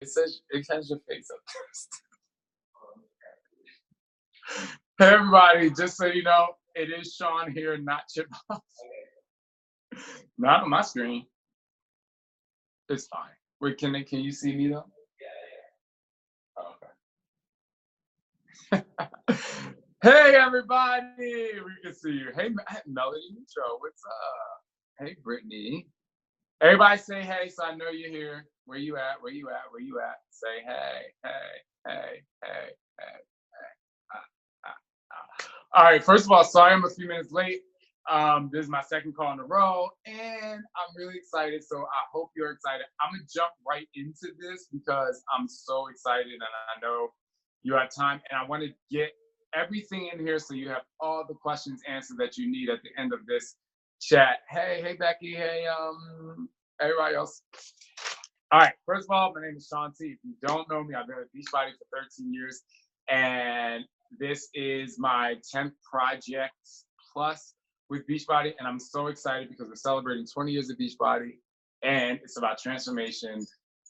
says it has your face up first. Hey everybody, just so you know, it is Shaun here, not Chip. Not on my screen. It's fine. Wait, can you see me though? Oh, okay. Hey everybody, we can see you. Hey Melody Neutral, what's up? Hey Brittany. Everybody say hey, so I know you're here. Where you at? Where you at? Where you at? Say hey, hey. All right, first of all, sorry I'm a few minutes late. This is my second call in a row, and I'm really excited, so I hope you're excited. I'm going to jump right into this because I'm so excited, and I know you have time, and I want to get everything in here so you have all the questions answered that you need at the end of this chat. Hey, Becky. Hey, everybody else. All right, first of all, my name is Shaun T. If you don't know me, I've been at Beachbody for 13 years, and this is my 10th project plus with Beachbody, and I'm so excited because we're celebrating 20 years of Beachbody, and it's about transformation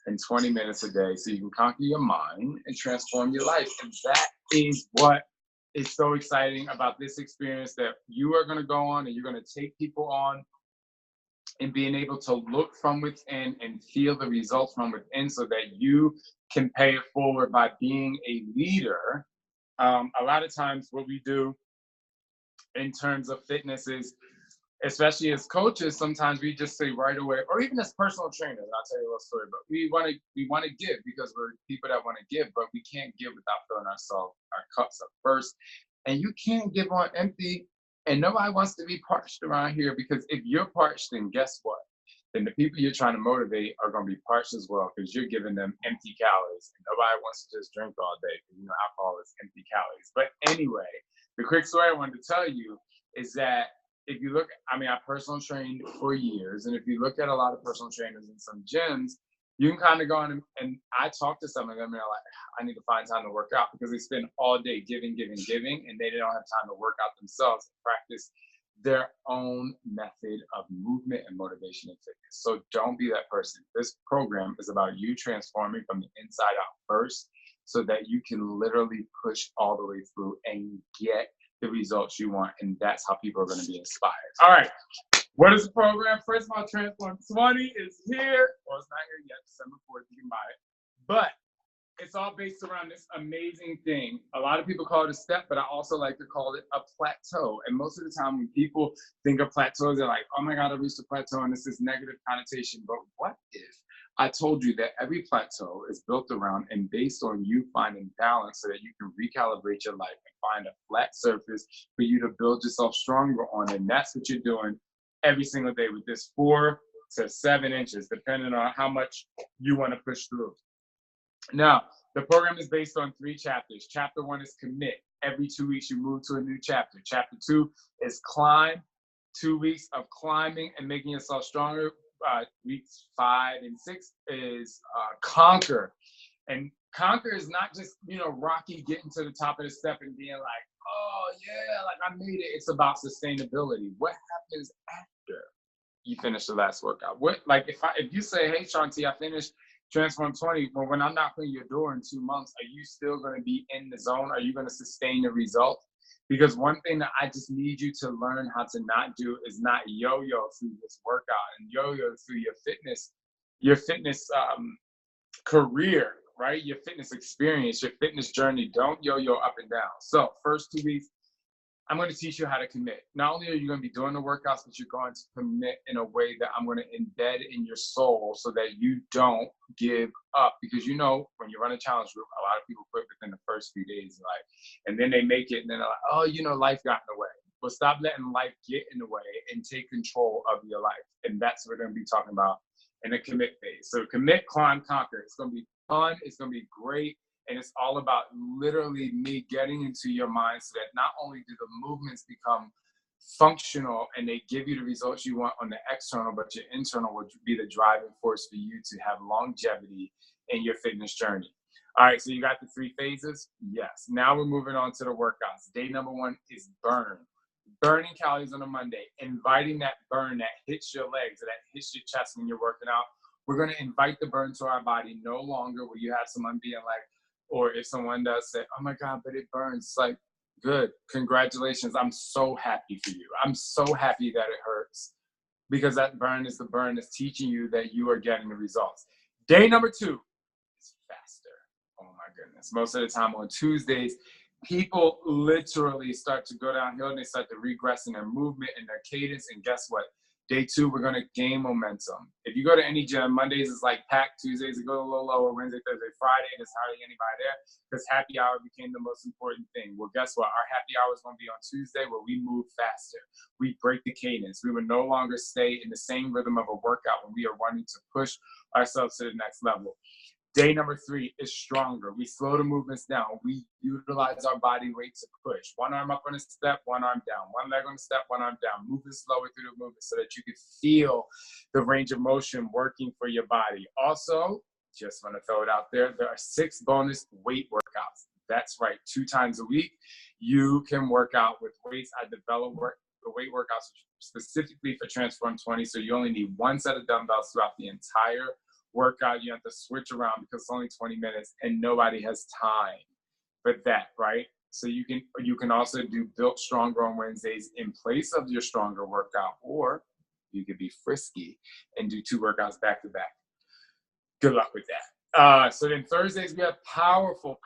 in 20 minutes a day so you can conquer your mind and transform your life. And that is what is so exciting about this experience that you are going to go on and you're going to take people on, and being able to look from within and feel the results from within so that you can pay it forward by being a leader. A lot of times what we do in terms of fitness is, especially as coaches, sometimes we just say right away, or even as personal trainers, I'll tell you a little story, but we want to give because we're people that want to give, but we can't give without filling our cups up first. And you can't give on empty, and nobody wants to be parched around here, because if you're parched, then guess what? Then the people you're trying to motivate are going to be parched as well, because you're giving them empty calories. And nobody wants to just drink all day, because alcohol is empty calories. But anyway, the quick story I wanted to tell you is that if you look, I personal trained for years, and if you look at a lot of personal trainers in some gyms, you can kind of go on, and I talk to some of them, and they're like, I need to find time to work out, because they spend all day giving, and they don't have time to work out themselves and practice their own method of movement and motivation and fitness. So don't be that person. This program is about you transforming from the inside out first, so that you can literally push all the way through and get the results you want. And that's how people are going to be inspired. All right. What is the program? First of all, Transform 20 is here. Well, it's not here yet. December 4th, you can buy it. But it's all based around this amazing thing. A lot of people call it a step, but I also like to call it a plateau. And most of the time when people think of plateaus, they're like, oh my God, I reached a plateau, and this is negative connotation. But what if I told you that every plateau is built around and based on you finding balance so that you can recalibrate your life and find a flat surface for you to build yourself stronger on? And that's what you're doing every single day with this 4 to 7 inches, depending on how much you want to push through. Now, the program is based on 3 chapters. Chapter 1 is commit. Every 2 weeks, you move to a new chapter. Chapter 2 is climb. 2 weeks of climbing and making yourself stronger. Weeks 5 and 6 is conquer. And conquer is not just, Rocky getting to the top of the step and being like, oh yeah, like I made it. It's about sustainability. What happens after you finish the last workout? If you say, hey, Shaun T, I finished Transform 20, well, when I'm knocking your door in 2 months, are you still going to be in the zone? Are you going to sustain the result? Because one thing that I just need you to learn how to not do is not yo-yo through this workout and yo-yo through your fitness career, right? Your fitness experience, your fitness journey. Don't yo-yo up and down. So first 2 weeks, I'm going to teach you how to commit. Not only are you going to be doing the workouts, but you're going to commit in a way that I'm going to embed in your soul so that you don't give up. Because when you run a challenge group, a lot of people quit within the first few days, and then they make it, and then they're like, oh, life got in the way. But stop letting life get in the way and take control of your life. And that's what we're going to be talking about in the commit phase. So commit, climb, conquer. It's going to be fun. It's going to be great. And it's all about literally me getting into your mind so that not only do the movements become functional and they give you the results you want on the external, but your internal will be the driving force for you to have longevity in your fitness journey. All right, so you got the 3 phases? Yes. Now we're moving on to the workouts. Day number 1 is burn. Burning calories on a Monday, inviting that burn that hits your legs, that hits your chest when you're working out, We're going to invite the burn to our body. No longer will you have someone being like, or if someone does say, oh my God, but it burns. It's like, good. Congratulations. I'm so happy for you. I'm so happy that it hurts, because that burn is the burn that's teaching you that you are getting the results. Day number 2 is faster. Oh my goodness. Most of the time on Tuesdays, people literally start to go downhill and they start to regress in their movement and their cadence. And guess what? Day 2, we're going to gain momentum. If you go to any gym, Mondays is like packed, Tuesdays it goes a little lower, Wednesday, Thursday, Friday, there's hardly anybody there because happy hour became the most important thing. Well, guess what? Our happy hour is going to be on Tuesday, where we move faster. We break the cadence. We will no longer stay in the same rhythm of a workout when we are wanting to push ourselves to the next level. Day number 3 is stronger. We slow the movements down. We utilize our body weight to push. One arm up on a step, one arm down. One leg on a step, one arm down. Moving slower through the movement so that you can feel the range of motion working for your body. Also, just want to throw it out there, there are 6 bonus weight workouts. That's right, 2 times a week. You can work out with weights. I developed the weight workouts specifically for Transform 20, so you only need 1 set of dumbbells throughout the entire workout. You have to switch around because it's only 20 minutes and nobody has time for that, right? So you can also do Built Stronger on Wednesdays in place of your stronger workout, or you could be frisky and do 2 workouts back to back. Good luck with that. So then Thursdays, we have powerful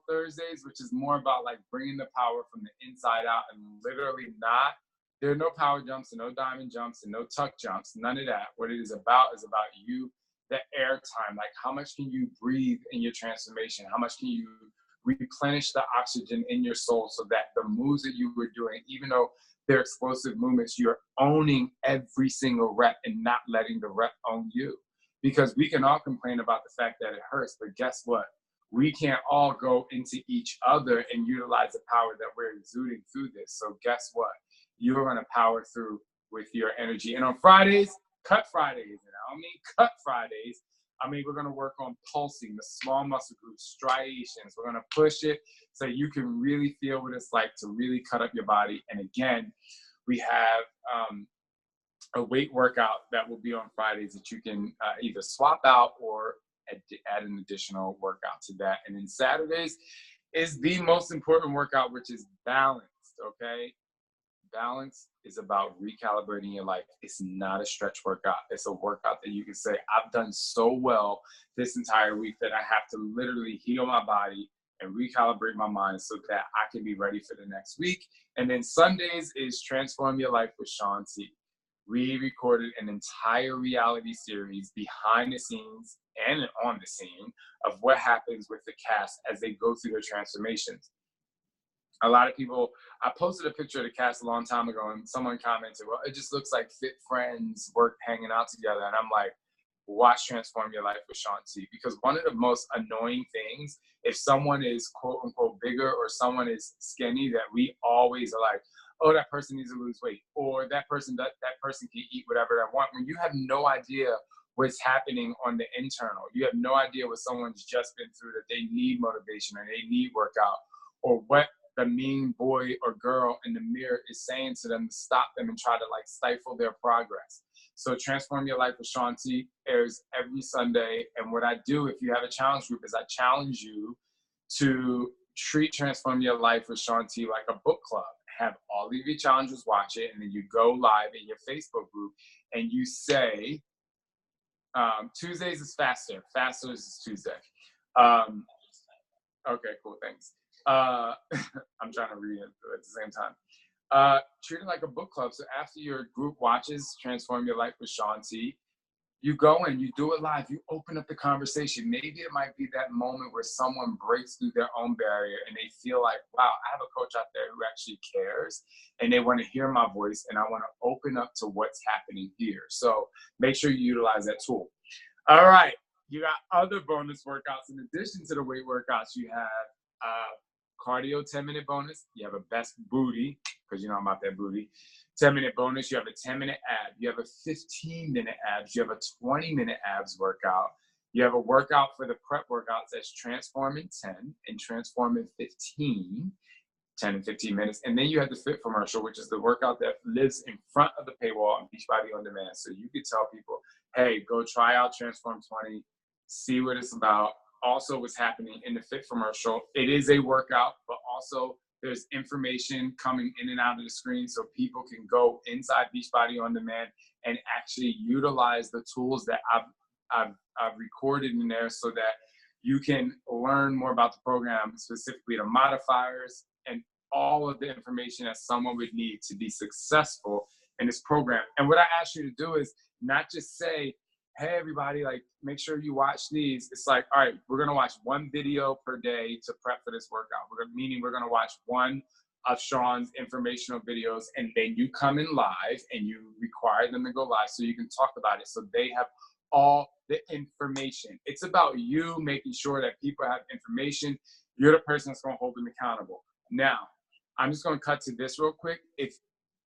Thursdays, which is more about like bringing the power from the inside out and literally there are no power jumps and no diamond jumps and no tuck jumps, none of that. What it is about you, the air time, like how much can you breathe in your transformation? How much can you replenish the oxygen in your soul so that the moves that you were doing, even though they're explosive movements, you're owning every single rep and not letting the rep own you. Because we can all complain about the fact that it hurts, but guess what? We can't all go into each other and utilize the power that we're exuding through this. So guess what? You're going to power through with your energy. And on Fridays, cut Fridays. And I don't mean cut Fridays. I mean, we're going to work on pulsing, the small muscle groups, striations. We're going to push it so you can really feel what it's like to really cut up your body. And again, we have a weight workout that will be on Fridays that you can either swap out or add an additional workout to that. And then Saturdays is the most important workout, which is balanced, okay? Balance is about recalibrating your life. It's not a stretch workout. It's a workout that you can say, I've done so well this entire week that I have to literally heal my body and recalibrate my mind so that I can be ready for the next week. And then Sundays is Transform Your Life with Shaun T. We recorded an entire reality series behind the scenes and on the scene of what happens with the cast as they go through their transformations. A lot of people, I posted a picture of the cast a long time ago and someone commented, well, it just looks like fit friends work hanging out together. And I'm like, watch Transform Your Life with Shaun T. Because one of the most annoying things, if someone is quote unquote bigger or someone is skinny, that we always are like, oh, that person needs to lose weight, or that person can eat whatever they want, when you have no idea what's happening on the internal. You have no idea what someone's just been through, that they need motivation and they need workout, or what the mean boy or girl in the mirror is saying to them to stop them and try to like stifle their progress. So Transform Your Life with Shaun T airs every Sunday. And what I do, if you have a challenge group, is I challenge you to treat Transform Your Life with Shaun T like a book club. Have all of your challengers watch it, and then you go live in your Facebook group and you say, Tuesdays is faster. Faster is Tuesday. Okay, cool, thanks. I'm trying to read it at the same time. Treat it like a book club. So after your group watches Transform Your Life with Shaun T, you go and you do it live. You open up the conversation. Maybe it might be that moment where someone breaks through their own barrier and they feel like, wow, I have a coach out there who actually cares and they want to hear my voice and I want to open up to what's happening here. So make sure you utilize that tool. All right. You got other bonus workouts. In addition to the weight workouts, you have cardio 10-minute bonus. You have a best booty, because you know I'm about that booty. 10-minute bonus. You have a 10-minute ab. You have a 15-minute abs. You have a 20-minute abs workout. You have a workout for the prep workouts that's Transform in 10 and Transform in 15 10 and 15 minutes. And then you have the fit commercial, which is the workout that lives in front of the paywall on Beachbody On Demand. So you could tell people, hey, go try out Transform 20, see what it's about. Also what's happening in the fit commercial. It is a workout, but also there's information coming in and out of the screen so people can go inside Beachbody On Demand and actually utilize the tools that I've recorded in there so that you can learn more about the program, specifically the modifiers and all of the information that someone would need to be successful in this program. And what I ask you to do is not just say, hey, everybody, like, make sure you watch these. It's like, all right, we're going to watch one video per day to prep for this workout. Meaning we're going to watch one of Shaun's informational videos, and then you come in live and you require them to go live so you can talk about it. So they have all the information. It's about you making sure that people have information. You're the person that's going to hold them accountable. Now, I'm just going to cut to this real quick. If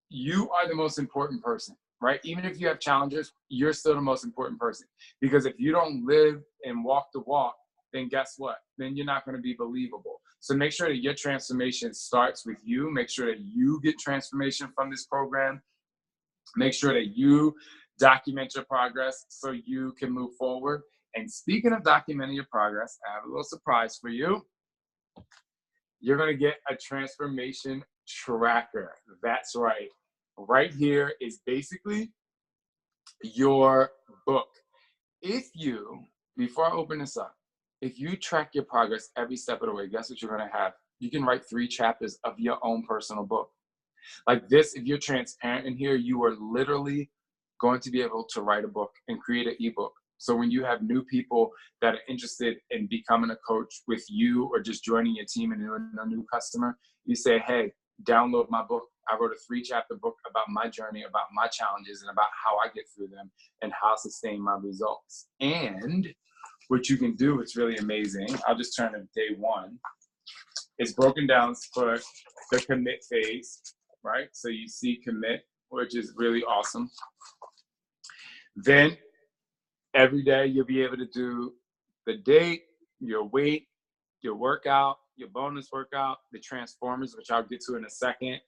you are the most important person, right? Even if you have challenges, you're still the most important person. Because if you don't live and walk the walk, then guess what? Then you're not going to be believable. So make sure that your transformation starts with you. Make sure that you get transformation from this program. Make sure that you document your progress so you can move forward. And speaking of documenting your progress, I have a little surprise for you. You're going to get a transformation tracker. That's right. Right here is basically your book. If you, before I open this up, if you track your progress every step of the way, guess what you're going to have? You can write 3 chapters of your own personal book. Like this, if you're transparent in here, you are literally going to be able to write a book and create an ebook. So when you have new people that are interested in becoming a coach with you or just joining your team and a new customer, you say, hey, download my book. I wrote a 3-chapter book about my journey, about my challenges, and about how I get through them and how I sustain my results. And what you can do, it's really amazing. I'll just turn to day 1. It's broken down for the commit phase, right? So you see commit, which is really awesome. Then every day you'll be able to do the date, your weight, your workout, your bonus workout, the transformers, which I'll get to in a second,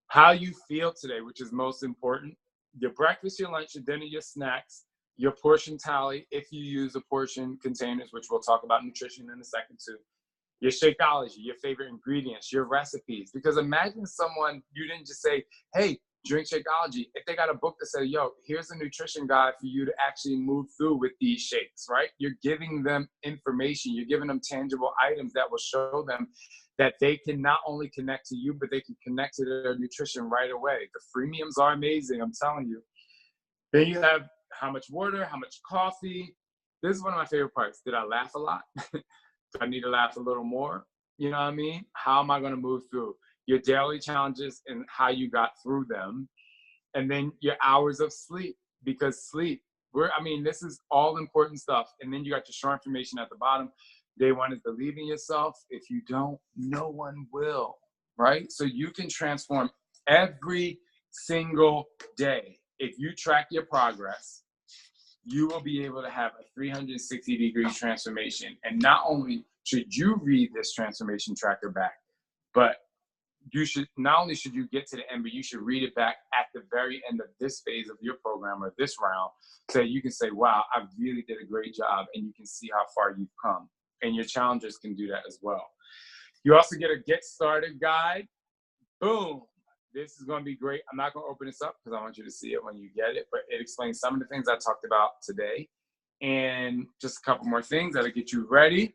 how you feel today, which is most important, your breakfast, your lunch, your dinner, your snacks, your portion tally, if you use the portion containers, which we'll talk about nutrition in a second too, your Shakeology, your favorite ingredients, your recipes. Because imagine someone, you didn't just say, hey, drink Shakeology. If they got a book that says, yo, here's a nutrition guide for you to actually move through with these shakes, right? You're giving them information. You're giving them tangible items that will show them that they can not only connect to you, but they can connect to their nutrition right away. The freemiums are amazing, I'm telling you. Then you have how much water, how much coffee. This is one of my favorite parts. Did I laugh a lot? Do I need to laugh a little more? You know what I mean? How am I going to move through your daily challenges and how you got through them? And then your hours of sleep, because sleep, this is all important stuff. And then you got your short information at the bottom. Day 1 is believe in yourself. If you don't, no one will, right? So you can transform every single day. If you track your progress, you will be able to have a 360-degree transformation. And not only should you read this transformation tracker back, but not only should you get to the end, but you should read it back at the very end of this phase of your program or this round, so you can say, wow, I really did a great job, and you can see how far you've come. And your challengers can do that as well. You also get a get started guide. Boom. This is going to be great. I'm not going to open this up because I want you to see it when you get it, but it explains some of the things I talked about today and just a couple more things that'll get you ready.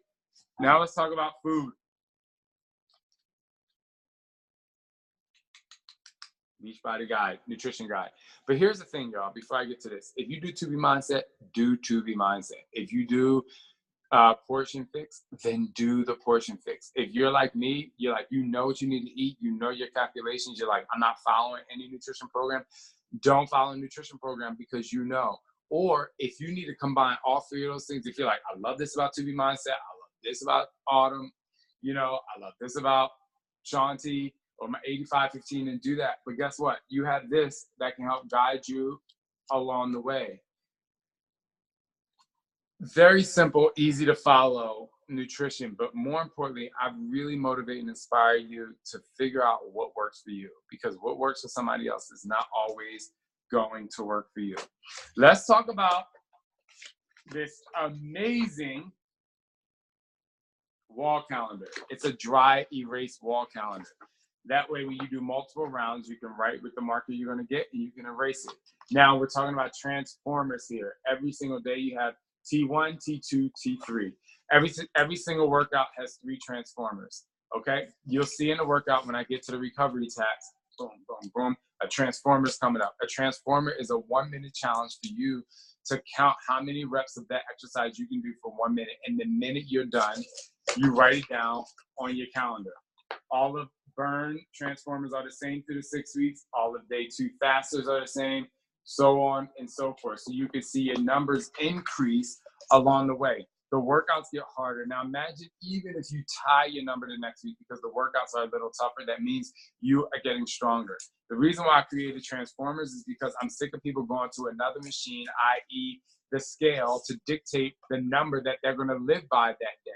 Now let's talk about food. Beachbody guide, nutrition guide. But here's the thing, y'all, before I get to this. If you do 2B Mindset, do 2B Mindset. If you do portion fix, then do the portion fix. If you're like me, you're like, you know what you need to eat, you know your calculations, you're like, I'm not following any nutrition program, don't follow a nutrition program because you know. Or if you need to combine all 3 of those things, if you're like, I love this about 2B Mindset, I love this about Autumn, I love this about Shaun T, or my 85-15, and do that. But guess what? You have this that can help guide you along the way. Very simple, easy to follow nutrition, but more importantly, I really motivate and inspire you to figure out what works for you, because what works for somebody else is not always going to work for you. Let's talk about this amazing wall calendar. It's a dry erase wall calendar. That way, when you do multiple rounds, you can write with the marker you're going to get and you can erase it. Now, we're talking about transformers here. Every single day you have T1, T2, T3. Every single workout has 3 transformers, okay? You'll see in the workout when I get to the recovery task, boom, boom, boom, a transformer's coming up. A transformer is a 1-minute challenge for you to count how many reps of that exercise you can do for 1 minute. And the minute you're done, you write it down on your calendar. All of burn transformers are the same through the 6 weeks. All of day 2 fasters are the same, so on and so forth. So you can see your numbers increase along the way. The workouts get harder. Now imagine even if you tie your number to next week, because the workouts are a little tougher, that means you are getting stronger. The reason why I created transformers is because I'm sick of people going to another machine, i.e. the scale, to dictate the number that they're going to live by that day.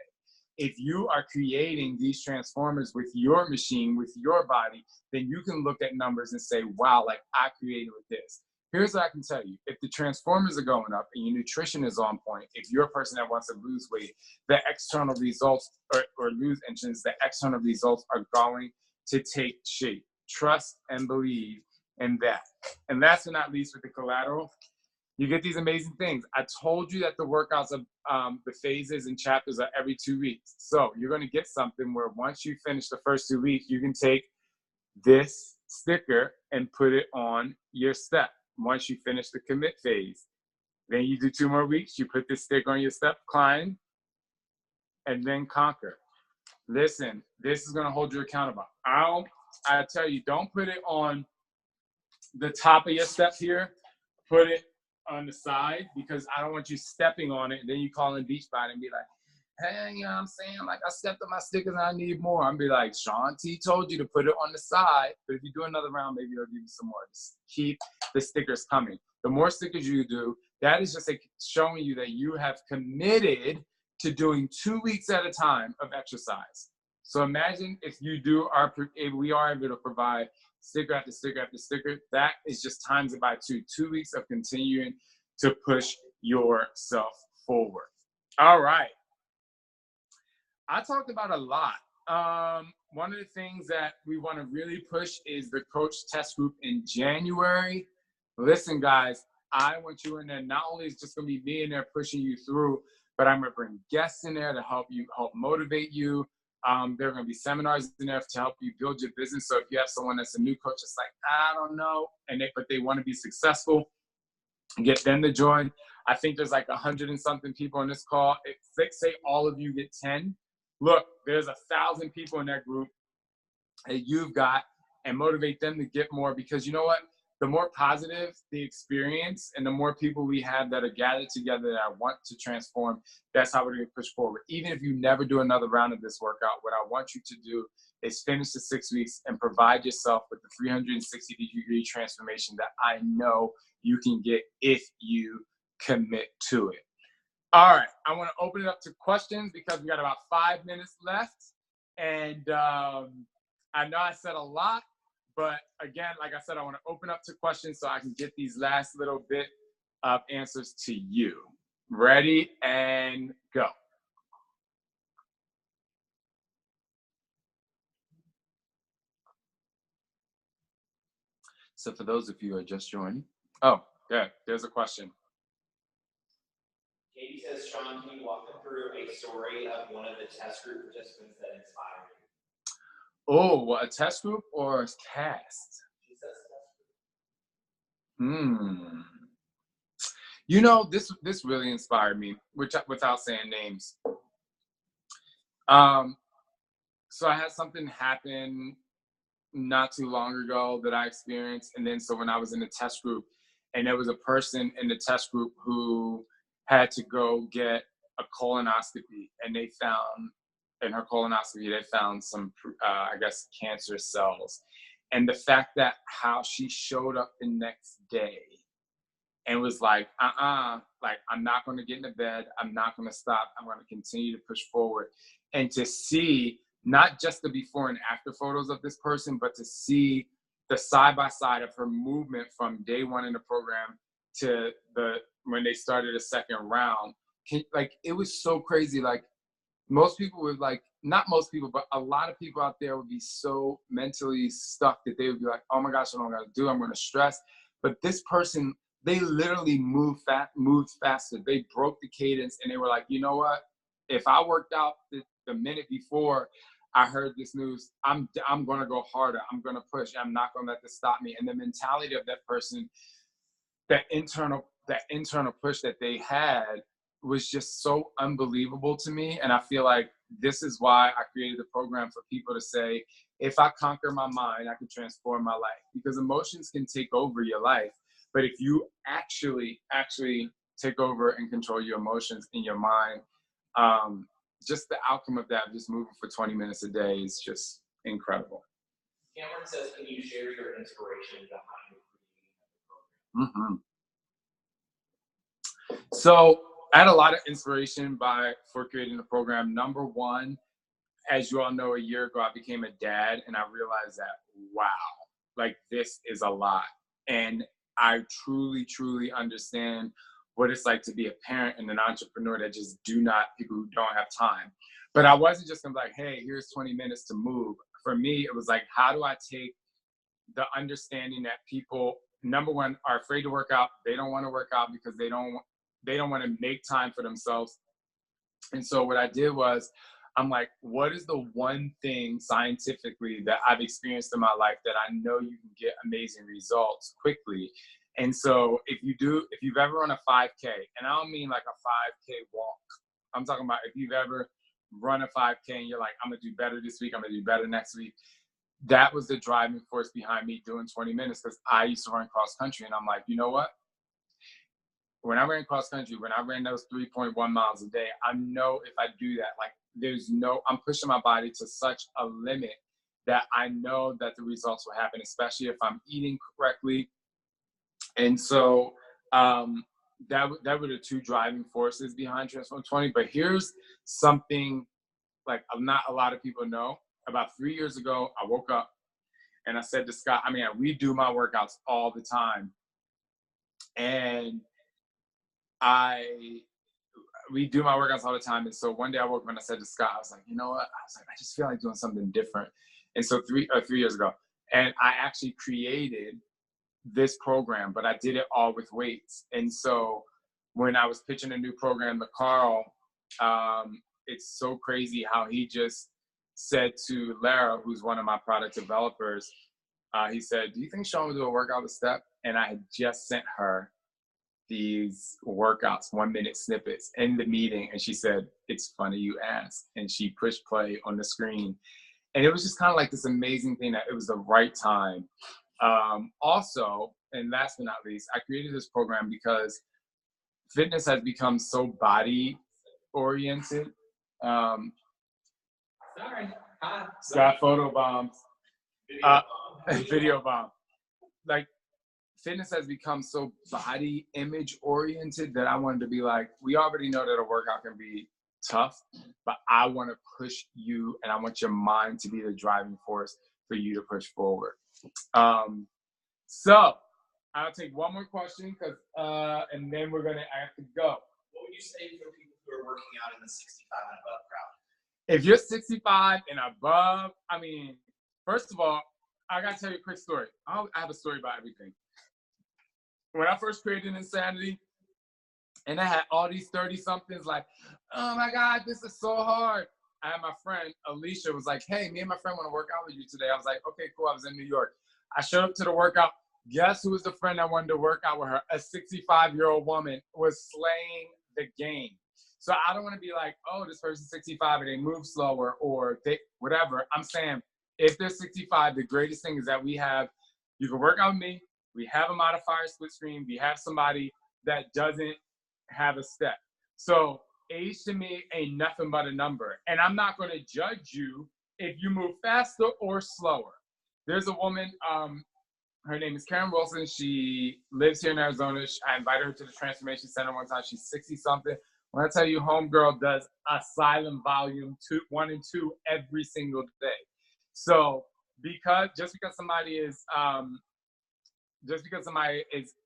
If you are creating these transformers with your machine, with your body, then you can look at numbers and say, wow, like I created with this. Here's what I can tell you. If the transformers are going up and your nutrition is on point, if you're a person that wants to lose weight, the external results or lose inches, the external results are going to take shape. Trust and believe in that. And last but not least, with the collateral, you get these amazing things. I told you that the workouts of the phases and chapters are every 2 weeks. So you're going to get something where once you finish the first 2 weeks, you can take this sticker and put it on your step. Once you finish the commit phase, then you do 2 more weeks, you put this sticker on your step, climb, and then conquer. Listen, this is going to hold you accountable. I tell you, don't put it on the top of your step here. Put it on the side, because I don't want you stepping on it and then you call in Beachbody and be like, hey, you know what I'm saying? Like, I stepped on my stickers and I need more. I'm be like, Shaun T told you to put it on the side, but if you do another round, maybe I'll give you some more. Just keep the stickers coming. The more stickers you do, that is just like showing you that you have committed to doing 2 weeks at a time of exercise. So imagine if we are able to provide sticker after sticker after sticker, that is just times it by 2. 2 weeks of continuing to push yourself forward. All right. I talked about a lot. One of the things that we want to really push is the coach test group in January. Listen, guys, I want you in there. Not only is just going to be me in there pushing you through, but I'm going to bring guests in there to help motivate you. There are going to be seminars in there to help you build your business. So if you have someone that's a new coach, it's like, I don't know, but they want to be successful, get them to join. I think there's like 100 and something people on this call. Say all of you get 10. Look, there's 1,000 people in that group that you've got, and motivate them to get more, because you know what? The more positive the experience and the more people we have that are gathered together that want to transform, that's how we're going to push forward. Even if you never do another round of this workout, what I want you to do is finish the 6 weeks and provide yourself with the 360-degree transformation that I know you can get if you commit to it. All right, I want to open it up to questions because we got about 5 minutes left. And I know I said a lot, but again, like I said, I want to open up to questions so I can get these last little bit of answers to you. Ready and go. So for those of you who are just joining, there's a question. Katie says, Shaun, can you walk them through a story of one of the test group participants that inspired you? Oh, a test group or a cast? She says test group. You know, this really inspired me, without saying names. So I had something happen not too long ago that I experienced, and then so when I was in the test group, and there was a person in the test group who had to go get a colonoscopy, and they found in her colonoscopy they found some I guess cancer cells, and the fact that how she showed up the next day and was like, Like, I'm not going to get into bed. I'm not going to stop. I'm going to continue to push forward. And to see not just the before and after photos of this person, but to see the side by side of her movement from day one in the program to when they started the second round. Like, it was so crazy. Like, most people would, like, not most people, but a lot of people out there would be so mentally stuck that they would be like, oh my gosh, what am I gonna do? I'm gonna stress. But this person, they literally moved faster. They broke the cadence and they were like, you know what? If I worked out the minute before I heard this news, I'm gonna go harder. I'm gonna push. I'm not gonna let this stop me. And the mentality of that person, that internal push that they had was just so unbelievable to me. And I feel like this is why I created the program, for people to say, if I conquer my mind, I can transform my life. Because emotions can take over your life. But if you actually take over and control your emotions in your mind, just the outcome of that, just moving for 20 minutes a day, is just incredible. Cameron says, can you share your inspiration behind creating the program? Mm-hmm. So I had a lot of inspiration for creating the program. Number one, as you all know, a year ago, I became a dad, and I realized that, wow, like, this is a lot. And I truly, truly understand what it's like to be a parent and an entrepreneur that just people who don't have time. But I wasn't just gonna be like, hey, here's 20 minutes to move. For me, it was like, how do I take the understanding that people, number one, are afraid to work out. They don't want to work out because they don't want to make time for themselves. And so what I did was, I'm like, what is the one thing scientifically that I've experienced in my life that I know you can get amazing results quickly? And so if you've ever run a 5K, and I don't mean like a 5K walk, I'm talking about if you've ever run a 5K and you're like, I'm gonna do better this week, I'm gonna do better next week. That was the driving force behind me doing 20 minutes, because I used to run cross country, and I'm like, you know what? When I ran cross country, when I ran those 3.1 miles a day, I know if I do that, like, I'm pushing my body to such a limit that I know that the results will happen, especially if I'm eating correctly. And so that were the two driving forces behind Transform 20. But here's something, like, not a lot of people know. About 3 years ago, I woke up and I said to Scott, I mean, we do my workouts all the time. And we do my workouts all the time. And so one day I woke up and I said to Scott, I was like, you know what? I just feel like doing something different. And so 3 years ago, and I actually created this program, but I did it all with weights. And so when I was pitching a new program to Carl, it's so crazy how he just said to Lara, who's one of my product developers, he said, do you think Shaun will do a workout with Step? And I had just sent her these workouts, 1-minute snippets in the meeting. And she said, it's funny you asked. And she pushed play on the screen. And it was just kind of like this amazing thing that it was the right time. Also, and last but not least, I created this program because fitness has become so body oriented. Sorry. Got photo bombs. Video bomb. Video bomb. Like, fitness has become so body image oriented that I wanted to be like, we already know that a workout can be tough, but I want to push you, and I want your mind to be the driving force for you to push forward. So I'll take one more question, and then I have to go. What would you say for people who are working out in the 65 and above crowd? If you're 65 and above, I mean, first of all, I gotta tell you a quick story. I have a story about everything. When I first created Insanity, and I had all these 30-somethings like, oh my God, this is so hard. I had my friend, Alicia, was like, hey, me and my friend want to work out with you today. I was like, okay, cool. I was in New York. I showed up to the workout. Guess who was the friend that wanted to work out with her? A 65-year-old woman was slaying the game. So I don't want to be like, oh, this person's 65 and they move slower or whatever. I'm saying, if they're 65, the greatest thing is that you can work out with me. We have a modifier split screen. We have somebody that doesn't have a step. So age to me ain't nothing but a number. And I'm not going to judge you if you move faster or slower. There's a woman, Her name is Karen Wilson. She lives here in Arizona. I invited her to the Transformation Center one time. She's 60-something. When I tell you, homegirl does Asylum Volume 1 and 2 every single day. So just because somebody is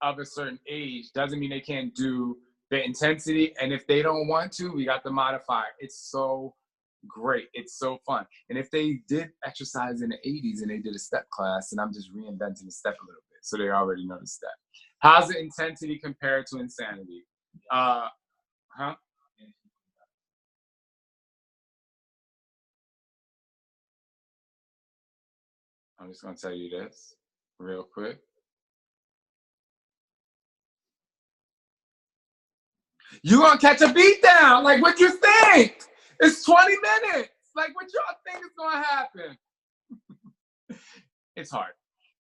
of a certain age doesn't mean they can't do the intensity. And if they don't want to, we got the modifier. It's so great. It's so fun. And if they did exercise in the 80s and they did a step class, and I'm just reinventing the step a little bit, so they already know the step. How's the intensity compared to insanity? Huh? I'm just gonna tell you this real quick. You gonna catch a beat down? Like, what you think? It's 20 minutes. Like, what y'all think is gonna happen? It's hard,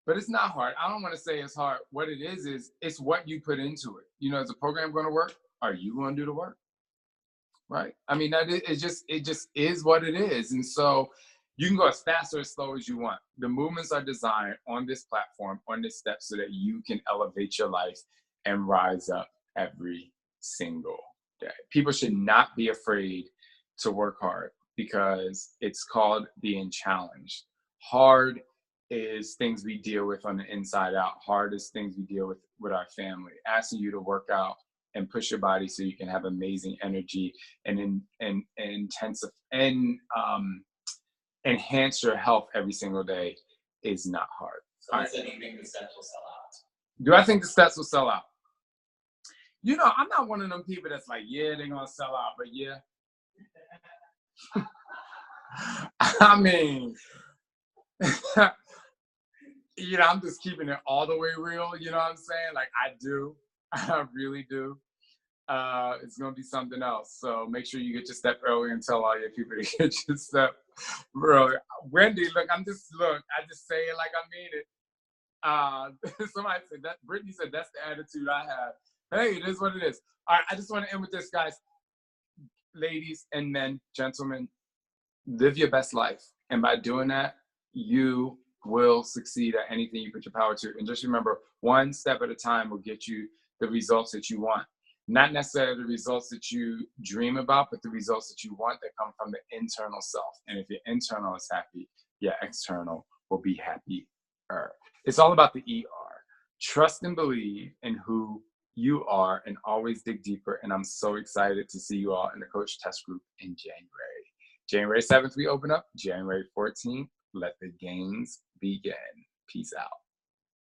but it's not hard. I don't want to say it's hard. What it is it's what you put into it. You know, is the program going to work? Are you going to do the work? Right? I mean, it just is what it is. And so you can go as fast or as slow as you want. The movements are designed on this platform, on this step, so that you can elevate your life and rise up every single day. People should not be afraid to work hard because it's called being challenged. Hard is things we deal with on the inside out. Hard is things we deal with our family. Asking you to work out and push your body so you can have amazing energy and enhance your health every single day is not hard. So right. Do you think the steps will sell out? Do I think the steps will sell out? You know, I'm not one of them people that's like, yeah, they're gonna sell out, but yeah. I mean, you know, I'm just keeping it all the way real, you know what I'm saying? Like, I really do. It's gonna be something else. So make sure you get your step early and tell all your people to get your step early. Wendy, I just say it like I mean it. Somebody said that, Brittany said that's the attitude I have. Hey, it is what it is. All right, I just want to end with this, guys. Ladies and men, gentlemen, live your best life. And by doing that, you will succeed at anything you put your power to. And just remember, one step at a time will get you the results that you want. Not necessarily the results that you dream about, but the results that you want that come from the internal self. And if your internal is happy, your external will be happier. It's all about the ER. Trust and believe in who you are and always dig deeper. And I'm so excited to see you all in the Coach Test Group in January. January 7th, we open up. January 14th, let the games begin. Peace out.